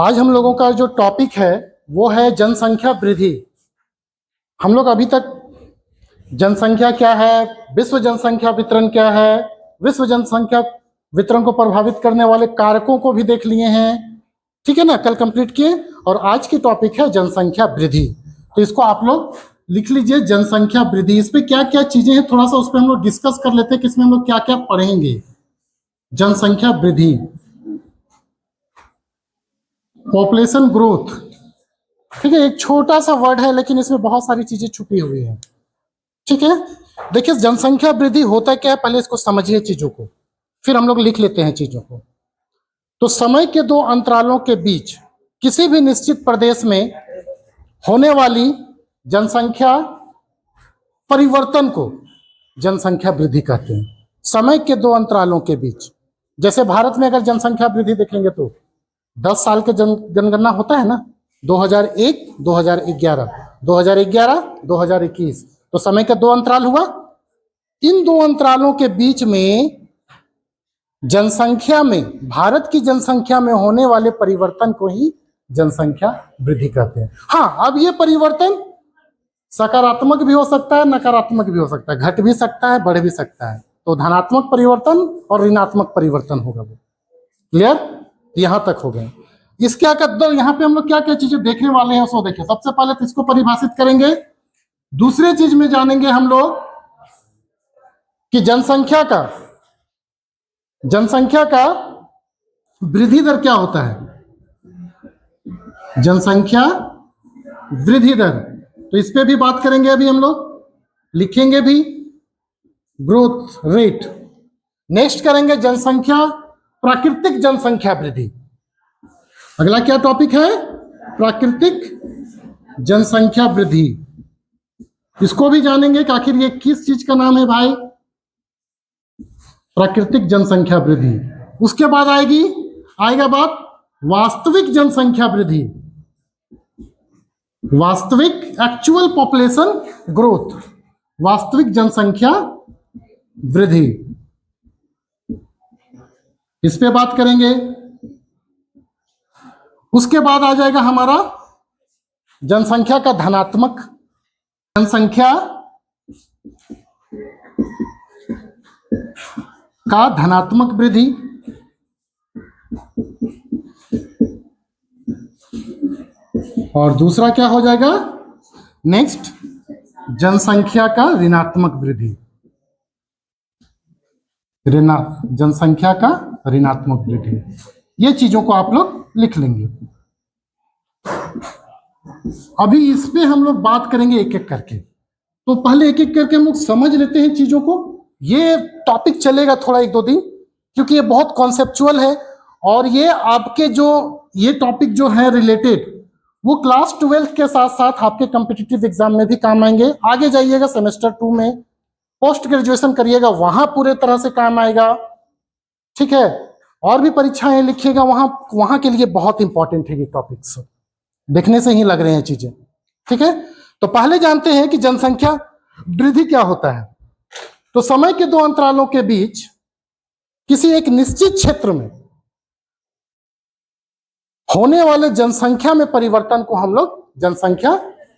आज हम लोगों का जो टॉपिक है वो है जनसंख्या वृद्धि। हम लोग अभी तक जनसंख्या क्या है, विश्व जनसंख्या वितरण क्या है, विश्व जनसंख्या वितरण को प्रभावित करने वाले कारकों को भी देख लिए हैं, ठीक है ना, कल कंप्लीट किए। और आज की टॉपिक है जनसंख्या वृद्धि। तो इसको आप लोग लिख लीजिए, जनसंख्या वृद्धि। इस पे क्या क्या चीजें हैं थोड़ा सा उस पर हम लोग डिस्कस कर लेते हैं कि इसमें हम लोग क्या क्या पढ़ेंगे। जनसंख्या वृद्धि, पॉपुलेशन ग्रोथ, ठीक है, एक छोटा सा वर्ड है लेकिन इसमें बहुत सारी चीजें छुपी हुई हैं, ठीक है। देखिए जनसंख्या वृद्धि होता क्या है, पहले इसको समझिए चीजों को, फिर हम लोग लिख लेते हैं चीजों को। तो समय के दो अंतरालों के बीच किसी भी निश्चित प्रदेश में होने वाली जनसंख्या परिवर्तन को जनसंख्या वृद्धि कहते हैं। समय के दो अंतरालों के बीच, जैसे भारत में अगर जनसंख्या वृद्धि देखेंगे तो 10 साल के जनगणना होता है ना, 2001, 2011, 2011, 2021, तो समय का दो अंतराल हुआ। इन दो अंतरालों के बीच में जनसंख्या में, भारत की जनसंख्या में होने वाले परिवर्तन को ही जनसंख्या वृद्धि कहते हैं। हाँ, अब ये परिवर्तन सकारात्मक भी हो सकता है, नकारात्मक भी हो सकता है, घट भी सकता है, बढ़ भी सकता है। तो धनात्मक परिवर्तन और ऋणात्मक परिवर्तन होगा वो। क्लियर? यहां तक हो गए। इसके दो यहाँ पे हम लोग क्या क्या चीजें देखने वाले हैं उसको देखिए। सबसे पहले तो इसको परिभाषित करेंगे, दूसरे चीज में जानेंगे हम लोग कि जनसंख्या का वृद्धि दर क्या होता है। जनसंख्या वृद्धि दर, तो इस पे भी बात करेंगे, अभी हम लोग लिखेंगे भी, ग्रोथ रेट। नेक्स्ट करेंगे जनसंख्या, प्राकृतिक जनसंख्या वृद्धि। अगला क्या टॉपिक है, प्राकृतिक जनसंख्या वृद्धि। इसको भी जानेंगे कि आखिर ये किस चीज का नाम है भाई, प्राकृतिक जनसंख्या वृद्धि। उसके बाद आएगा बात वास्तविक जनसंख्या वृद्धि, वास्तविक एक्चुअल पॉपुलेशन ग्रोथ, वास्तविक जनसंख्या वृद्धि, इस पे बात करेंगे। उसके बाद आ जाएगा हमारा जनसंख्या का धनात्मक, जनसंख्या का धनात्मक वृद्धि। और दूसरा क्या हो जाएगा नेक्स्ट, जनसंख्या का ऋणात्मक वृद्धि, जनसंख्या का ऋणात्मक वृद्धि। ये चीजों को आप लोग लिख लेंगे। अभी इस पे हम लोग बात करेंगे एक एक करके। तो पहले एक एक करके हम लोग समझ लेते हैं चीजों को। ये टॉपिक चलेगा थोड़ा 1-2 दिन, क्योंकि ये बहुत कॉन्सेप्चुअल है और ये आपके जो ये टॉपिक जो है रिलेटेड, वो क्लास 12 के साथ साथ आपके कॉम्पिटिटिव एग्जाम में भी काम आएंगे। आगे जाइएगा सेमेस्टर 2 में, पोस्ट ग्रेजुएशन करिएगा, वहां पूरे तरह से काम आएगा, ठीक है। और भी परीक्षाएं लिखिएगा, वहां के लिए बहुत इंपॉर्टेंट है ये टॉपिक्स, देखने से ही लग रहे हैं चीजें, ठीक है। तो पहले जानते हैं कि जनसंख्या वृद्धि क्या होता है। तो समय के दो अंतरालों के बीच किसी एक निश्चित क्षेत्र में होने वाले जनसंख्या में परिवर्तन को हम लोग जनसंख्या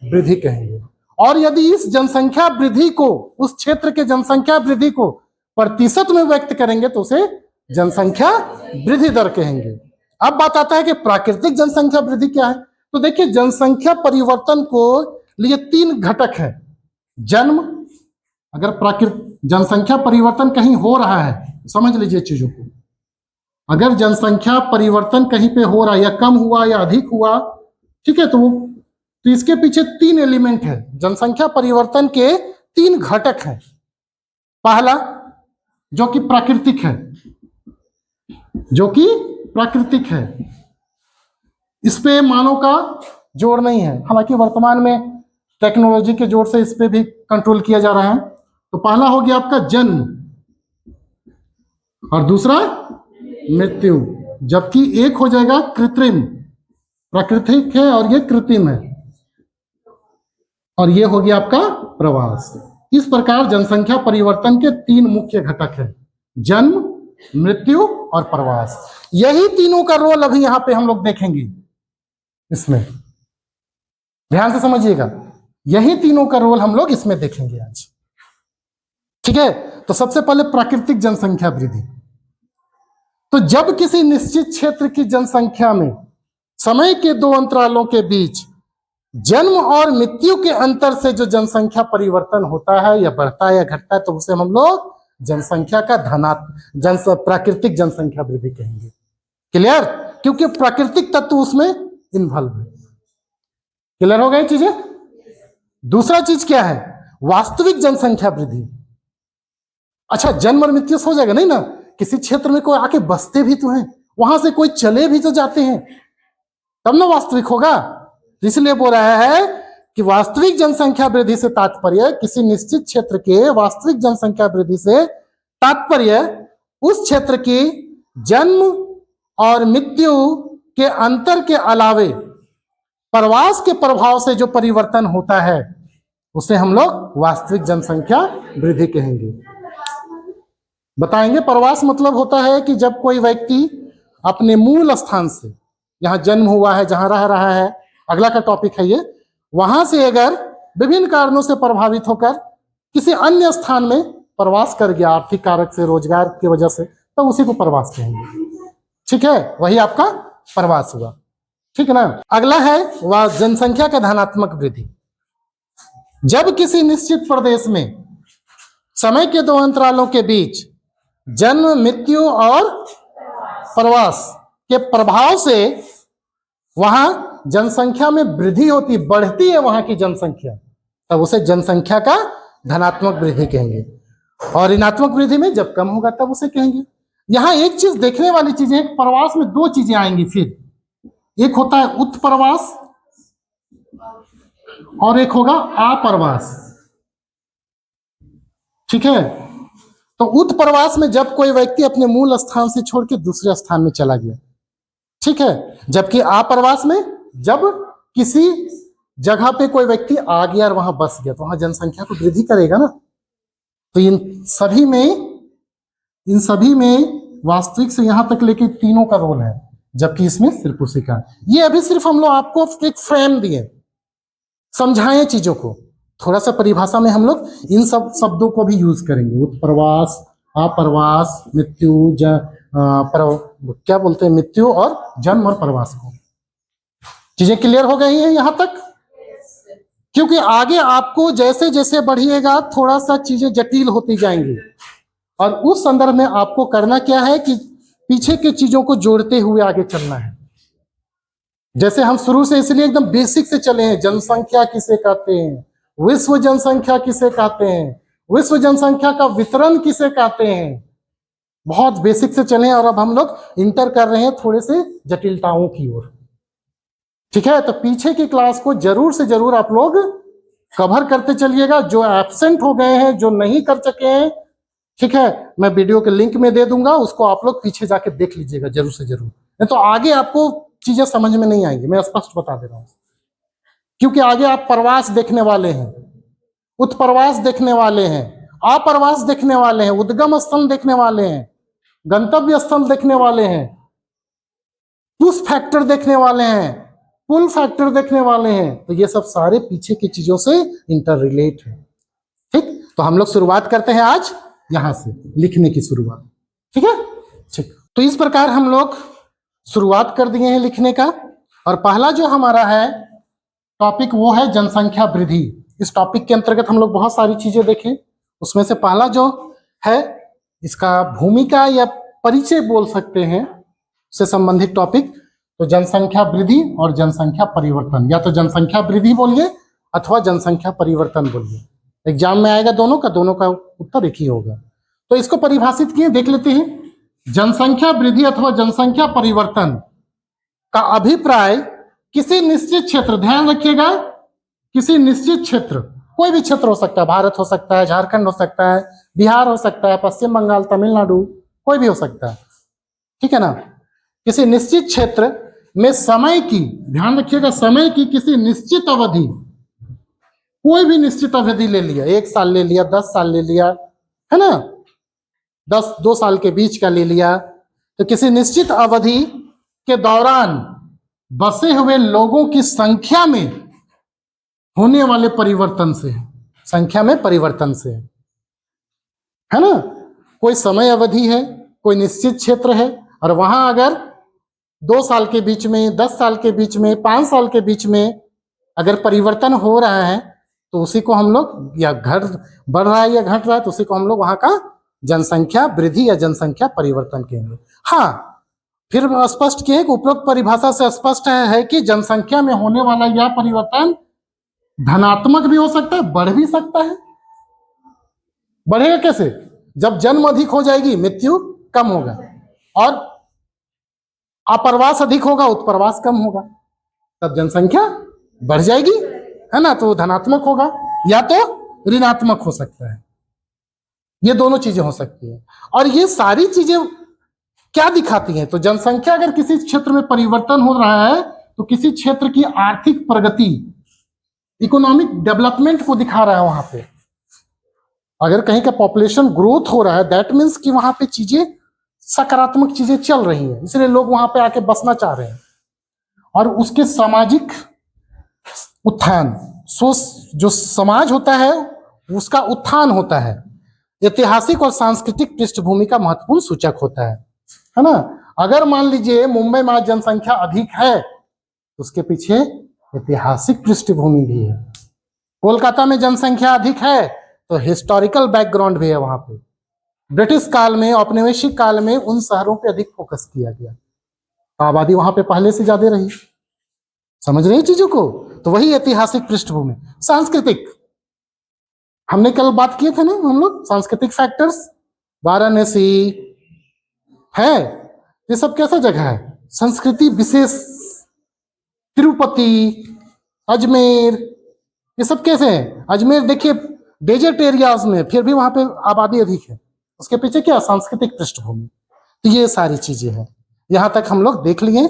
वृद्धि कहेंगे। और यदि इस जनसंख्या वृद्धि को, उस क्षेत्र के जनसंख्या वृद्धि को प्रतिशत में व्यक्त करेंगे तो उसे जनसंख्या वृद्धि दर कहेंगे। अब बात आता है कि प्राकृतिक जनसंख्या वृद्धि क्या है। तो देखिए जनसंख्या परिवर्तन को लिए 3 घटक है। जन्म, अगर जनसंख्या परिवर्तन कहीं हो रहा है, समझ लीजिए चीजों को, अगर जनसंख्या परिवर्तन कहीं पे हो रहा है, या कम हुआ या अधिक हुआ, ठीक है, तो इसके पीछे 3 एलिमेंट है। जनसंख्या परिवर्तन के 3 घटक हैं। पहला जो कि प्राकृतिक है, इस पे मानव का जोर नहीं है, हालांकि वर्तमान में टेक्नोलॉजी के जोर से इस पे भी कंट्रोल किया जा रहा है। तो पहला हो गया आपका जन्म, और दूसरा मृत्यु, जबकि एक हो जाएगा कृत्रिम। प्राकृतिक है और ये कृत्रिम है, और ये हो गया आपका प्रवास। इस प्रकार जनसंख्या परिवर्तन के 3 मुख्य घटक हैं, जन्म, मृत्यु और प्रवास। यही तीनों का रोल अभी यहाँ पे हम लोग देखेंगे। इसमें ध्यान से समझिएगा, यही तीनों का रोल हम लोग इसमें देखेंगे आज। ठीक है, तो सबसे पहले प्राकृतिक जनसंख्या वृद्धि। तो जब किसी निश्चित क्षेत्र की जनसंख्या में समय के दो अंतरालों के बीच जन्म और मृत्यु के अंतर से जो जनसंख्या परिवर्तन होता है या बढ़ता है या घटता है, तो उसे हम लोग जनसंख्या का प्राकृतिक जनसंख्या वृद्धि कहेंगे। क्लियर? क्योंकि प्राकृतिक तत्व उसमें इन्वॉल्व है। क्लियर हो गई चीजें? दूसरा चीज क्या है? वास्तविक जनसंख्या वृद्धि। अच्छा, जन्म और मृत्यु हो जाएगा नहीं ना, किसी क्षेत्र में कोई आके बसते भी तो हैं, वहां से कोई चले भी तो जाते हैं, तब ना वास्तविक होगा। इसलिए बोल रहा है कि वास्तविक जनसंख्या वृद्धि से तात्पर्य किसी निश्चित क्षेत्र के वास्तविक जनसंख्या वृद्धि से तात्पर्य उस क्षेत्र की जन्म और मृत्यु के अंतर के अलावे प्रवास के प्रभाव से जो परिवर्तन होता है उसे हम लोग वास्तविक जनसंख्या वृद्धि कहेंगे। बताएंगे। प्रवास मतलब होता है कि जब कोई व्यक्ति अपने मूल स्थान से, जहां जन्म हुआ है, जहां रह रहा है, अगला का टॉपिक है ये, वहां से अगर विभिन्न कारणों से प्रभावित होकर किसी अन्य स्थान में प्रवास कर गया, आर्थिक कारक से, रोजगार की वजह से, तो उसी को प्रवास कहेंगे। ठीक है, वही आपका प्रवास हुआ। ठीक है ना। अगला है वह जनसंख्या का धनात्मक वृद्धि। जब किसी निश्चित प्रदेश में समय के दो अंतरालों के बीच जन्म, मृत्यु और प्रवास के प्रभाव से वहां जनसंख्या में वृद्धि होती, बढ़ती है वहां की जनसंख्या, तब उसे जनसंख्या का धनात्मक वृद्धि कहेंगे। और ऋणात्मक वृद्धि में जब कम होगा तब उसे कहेंगे। यहां एक चीज देखने वाली चीज है, प्रवास में दो चीजें आएंगी फिर, एक होता है उत्प्रवास और एक होगा अप्रवास। ठीक है, तो उत्प्रवास में जब कोई व्यक्ति अपने मूल स्थान से छोड़ के दूसरे स्थान में चला गया, ठीक है, जबकि अप्रवास में जब किसी जगह पे कोई व्यक्ति आ गया और वहां बस गया, तो वहां जनसंख्या को वृद्धि करेगा ना। तो इन सभी में वास्तविक से यहां तक लेके तीनों का रोल है, जबकि इसमें सिर्फ उसी का। ये अभी सिर्फ हम लोग आपको एक फ्रेम दिए, समझाएं चीजों को, थोड़ा सा परिभाषा में हम लोग इन सब शब्दों को भी यूज करेंगे। उत्प्रवास, अप्रवास, मृत्यु, क्या बोलते हैं, मृत्यु और जन्म और प्रवास को। चीजें क्लियर हो गई हैं यहां तक? क्योंकि आगे आपको जैसे जैसे बढ़िएगा थोड़ा सा चीजें जटिल होती जाएंगी, और उस संदर्भ में आपको करना क्या है कि पीछे की चीजों को जोड़ते हुए आगे चलना है। जैसे हम शुरू से इसलिए एकदम बेसिक से चले हैं, जनसंख्या किसे कहते हैं, विश्व जनसंख्या किसे कहते हैं, विश्व जनसंख्या का वितरण किसे कहते हैं, बहुत बेसिक से चले, और अब हम लोग इंटर कर रहे हैं थोड़े से जटिलताओं की ओर। ठीक है, तो पीछे की क्लास को जरूर से जरूर आप लोग कवर करते चलिएगा। जो एब्सेंट हो गए हैं, जो नहीं कर सके हैं, ठीक है, मैं वीडियो के लिंक में दे दूंगा, उसको आप लोग पीछे जाके देख लीजिएगा जरूर से जरूर, नहीं तो आगे आपको चीजें समझ में नहीं आएंगी, मैं स्पष्ट बता दे रहा हूं। क्योंकि आगे आप प्रवास देखने वाले हैं, उत्प्रवास देखने वाले हैं, अप्रवास देखने वाले हैं, उद्गम स्थल देखने वाले हैं, गंतव्य स्थल देखने वाले हैं, पुश फैक्टर देखने वाले हैं, पुल फैक्टर देखने वाले हैं। तो ये सब सारे पीछे की चीजों से इंटर रिलेट है। ठीक, तो हम लोग शुरुआत करते हैं आज यहां से, लिखने की शुरुआत। ठीक है, ठीक। तो इस प्रकार हम लोग शुरुआत कर दिए हैं लिखने का, और पहला जो हमारा है टॉपिक वो है जनसंख्या वृद्धि। इस टॉपिक के अंतर्गत हम लोग बहुत सारी चीजें देखें, उसमें से पहला जो है इसका भूमिका या परिचय बोल सकते हैं, से संबंधित टॉपिक, तो जनसंख्या वृद्धि और जनसंख्या परिवर्तन, या तो जनसंख्या वृद्धि बोलिए अथवा जनसंख्या परिवर्तन बोलिए। एग्जाम में आएगा दोनों का उत्तर एक ही होगा। तो इसको परिभाषित किए देख लेते हैं। जनसंख्या वृद्धि अथवा जनसंख्या परिवर्तन का अभिप्राय किसी निश्चित क्षेत्र, ध्यान रखिएगा, किसी निश्चित क्षेत्र, कोई भी क्षेत्र हो सकता है, भारत हो सकता है, झारखंड हो सकता है, बिहार हो सकता है, पश्चिम बंगाल, तमिलनाडु, कोई भी हो सकता है। ठीक है ना। किसी निश्चित क्षेत्र में समय की, ध्यान रखिएगा, समय की किसी निश्चित अवधि, कोई भी निश्चित अवधि ले लिया, 1 साल ले लिया, 10 साल ले लिया, है ना, 2 साल के बीच का ले लिया, तो किसी निश्चित अवधि के दौरान बसे हुए लोगों की संख्या में होने वाले परिवर्तन से है, संख्या में परिवर्तन से है ना। कोई समय अवधि है, कोई निश्चित क्षेत्र है, और वहां अगर 2 साल के बीच में, 10 साल के बीच में, 5 साल के बीच में अगर परिवर्तन हो रहा है तो उसी को हम लोग, या बढ़ रहा है या घट रहा है, तो उसी को हम लोग वहां का जनसंख्या वृद्धि या जनसंख्या परिवर्तन कहेंगे। हाँ, फिर स्पष्ट किए कि उपरोक्त परिभाषा से स्पष्ट है कि जनसंख्या में होने वाला यह परिवर्तन धनात्मक भी हो सकता है, बढ़ भी सकता है। बढ़ेगा कैसे? जब जन्म अधिक हो जाएगी, मृत्यु कम होगा, और अप्रवास अधिक होगा, उत्प्रवास कम होगा, तब जनसंख्या बढ़ जाएगी, है ना। तो धनात्मक होगा या तो ऋणात्मक हो सकता है, ये दोनों चीजें हो सकती है। और ये सारी चीजें क्या दिखाती हैं? तो जनसंख्या अगर किसी क्षेत्र में परिवर्तन हो रहा है तो किसी क्षेत्र की आर्थिक प्रगति, इकोनॉमिक डेवलपमेंट को दिखा रहा है वहां पे। अगर कहीं का पॉपुलेशन ग्रोथ हो रहा है, दैट मीन्स कि वहां पे चीजें, सकारात्मक चीजें चल रही हैं, इसलिए लोग वहां पे आके बसना चाह रहे हैं। और उसके सामाजिक उत्थान, जो समाज होता है उसका उत्थान होता है, ऐतिहासिक और सांस्कृतिक पृष्ठभूमि का महत्वपूर्ण सूचक होता है ना। अगर मान लीजिए मुंबई में जनसंख्या अधिक है तो उसके पीछे ऐतिहासिक पृष्ठभूमि भी है। कोलकाता में जनसंख्या अधिक है तो हिस्टोरिकल बैकग्राउंड भी है वहां पे। ब्रिटिश काल में, औपनिवेशिक काल में उन शहरों पे अधिक फोकस किया गया, आबादी वहां पे पहले से ज्यादा रही। समझ रहे हैं चीजों को? तो वही ऐतिहासिक पृष्ठभूमि। सांस्कृतिक, हमने कल बात किए थे ना हम लोग, सांस्कृतिक फैक्टर्स। वाराणसी है, ये सब कैसा जगह है? संस्कृति विशेष। तिरुपति, अजमेर, ये सब कैसे हैं? अजमेर देखिए डेजर्ट एरियाज में, फिर भी वहां पे आबादी अधिक है, उसके पीछे क्या? सांस्कृतिक पृष्ठभूमि। तो ये सारी चीजें हैं, यहां तक हम लोग देख लिए।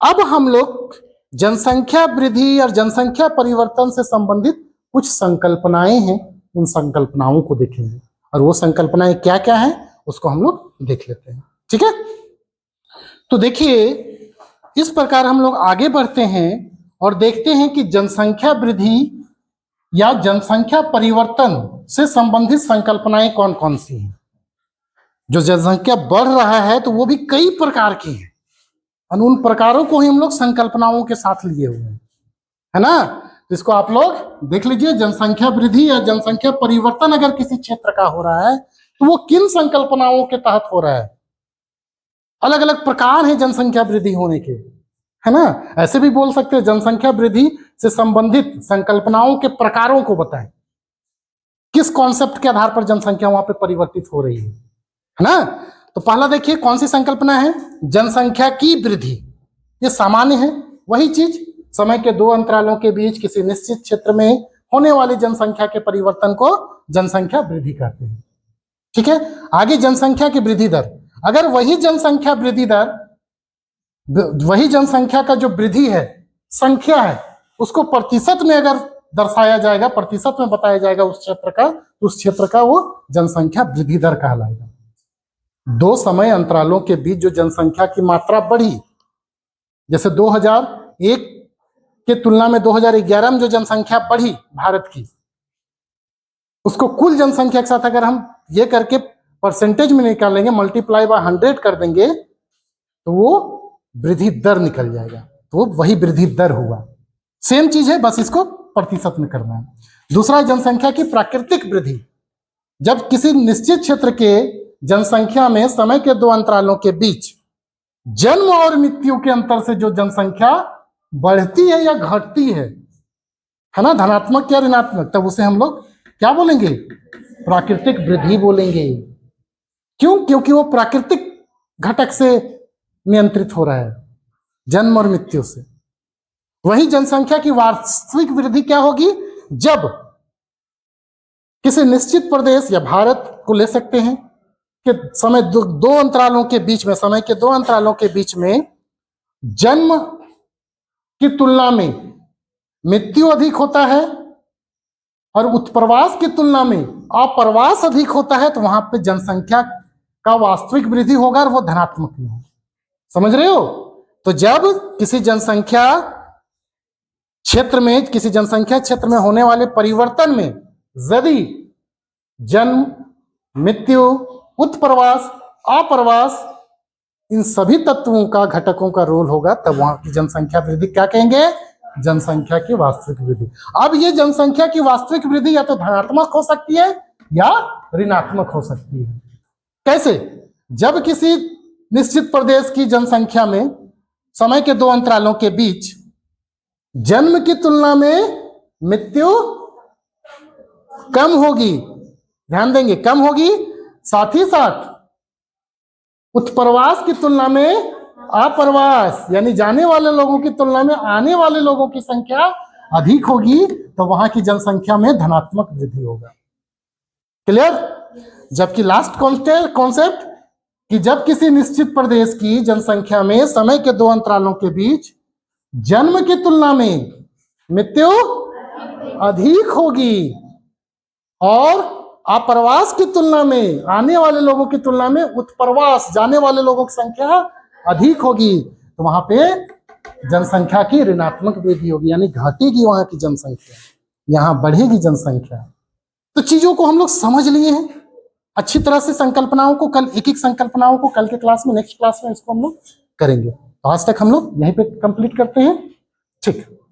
अब हम लोग जनसंख्या वृद्धि और जनसंख्या परिवर्तन से संबंधित कुछ संकल्पनाएं हैं, उन संकल्पनाओं को देखेंगे, और वो संकल्पनाएं क्या क्या हैं उसको हम लोग देख लेते हैं। ठीक है, तो देखिए इस प्रकार हम लोग आगे बढ़ते हैं और देखते हैं कि जनसंख्या वृद्धि या जनसंख्या परिवर्तन से संबंधित संकल्पनाएं कौन कौन सी हैं। जो जनसंख्या बढ़ रहा है तो वो भी कई प्रकार की है, और उन प्रकारों को ही हम लोग संकल्पनाओं के साथ लिए हुए हैं, है ना। तो इसको आप लोग देख लीजिए, जनसंख्या वृद्धि या जनसंख्या परिवर्तन अगर किसी क्षेत्र का हो रहा है तो वो किन संकल्पनाओं के तहत हो रहा है। अलग अलग प्रकार है जनसंख्या वृद्धि होने के, है ना। ऐसे भी बोल सकते हैं जनसंख्या वृद्धि से संबंधित संकल्पनाओं के प्रकारों को बताएं, किस कॉन्सेप्ट के आधार पर जनसंख्या वहां पे परिवर्तित हो रही है ना। तो पहला देखिए कौन सी संकल्पना है? जनसंख्या की वृद्धि। ये सामान्य है, वही चीज, समय के 2 अंतरालों के बीच किसी निश्चित क्षेत्र में होने वाली जनसंख्या के परिवर्तन को जनसंख्या वृद्धि कहते हैं। ठीक है, आगे जनसंख्या की वृद्धि दर। अगर वही जनसंख्या वृद्धि दर, वही जनसंख्या का जो वृद्धि है, संख्या है, उसको प्रतिशत में अगर दर्शाया जाएगा, प्रतिशत में बताया जाएगा उस क्षेत्र का, तो उस क्षेत्र का वो जनसंख्या वृद्धि दर कहलाएगा। 2 समय अंतरालों के बीच जो जनसंख्या की मात्रा बढ़ी, जैसे 2001 के तुलना में 2011 में जो जनसंख्या बढ़ी भारत की, उसको कुल जनसंख्या के साथ अगर हम ये करके परसेंटेज में निकालेंगे, मल्टीप्लाई बाय 100 कर देंगे, तो वो वृद्धि दर निकल जाएगा। तो वही वृद्धि दर हुआ। सेम चीज है, बस इसको प्रतिशत में करना है। दूसरा, जनसंख्या की प्राकृतिक वृद्धि। जब किसी निश्चित क्षेत्र के जनसंख्या में समय के 2 अंतरालों के बीच जन्म और मृत्यु के अंतर से जो जनसंख्या बढ़ती है या घटती है ना, धनात्मक या ऋणात्मक, तब उसे हम लोग क्या बोलेंगे? प्राकृतिक वृद्धि बोलेंगे। क्यों? क्योंकि वो प्राकृतिक घटक से नियंत्रित हो रहा है, जन्म और मृत्यु से। वही जनसंख्या की वास्तविक वृद्धि क्या होगी? जब किसी निश्चित प्रदेश या भारत को ले सकते हैं कि समय 2 अंतरालों के बीच में, समय के 2 अंतरालों के बीच में जन्म की तुलना में मृत्यु अधिक होता है और उत्प्रवास की तुलना में अप्रवास अधिक होता है, तो वहां पे जनसंख्या का वास्तविक वृद्धि होगा और वो धनात्मक नहीं होगा। समझ रहे हो? तो जब किसी जनसंख्या क्षेत्र में होने वाले परिवर्तन में यदि जन्म, मृत्यु, उत्प्रवास, अप्रवास इन सभी तत्वों का, घटकों का रोल होगा, तब वहां की जनसंख्या वृद्धि क्या कहेंगे? जनसंख्या की वास्तविक वृद्धि। अब ये जनसंख्या की वास्तविक वृद्धि या तो धनात्मक हो सकती है या ऋणात्मक हो सकती है। कैसे? जब किसी निश्चित प्रदेश की जनसंख्या में समय के दो अंतरालों के बीच जन्म की तुलना में मृत्यु कम होगी, ध्यान देंगे, कम होगी, साथ ही साथ उत्प्रवास की तुलना में अप्रवास यानी जाने वाले लोगों की तुलना में आने वाले लोगों की संख्या अधिक होगी, तो वहां की जनसंख्या में धनात्मक वृद्धि होगा। क्लियर? जबकि लास्ट कॉन्सेप्ट कि जब किसी निश्चित प्रदेश की जनसंख्या में समय के दो अंतरालों के बीच जन्म की तुलना में मृत्यु अधिक होगी और अप्रवास की तुलना में, आने वाले लोगों की तुलना में उत्प्रवास, जाने वाले लोगों की संख्या अधिक होगी, तो वहां पे जनसंख्या की ऋणात्मक वृद्धि होगी, यानी घटेगी वहां की जनसंख्या, यहां बढ़ेगी जनसंख्या। तो चीजों को हम लोग समझ लिए हैं अच्छी तरह से। संकल्पनाओं को कल, एक एक संकल्पनाओं को कल के क्लास में, नेक्स्ट क्लास में इसको हम लोग करेंगे। तो आज तक हम लोग यहीं पे कंप्लीट करते हैं। ठीक।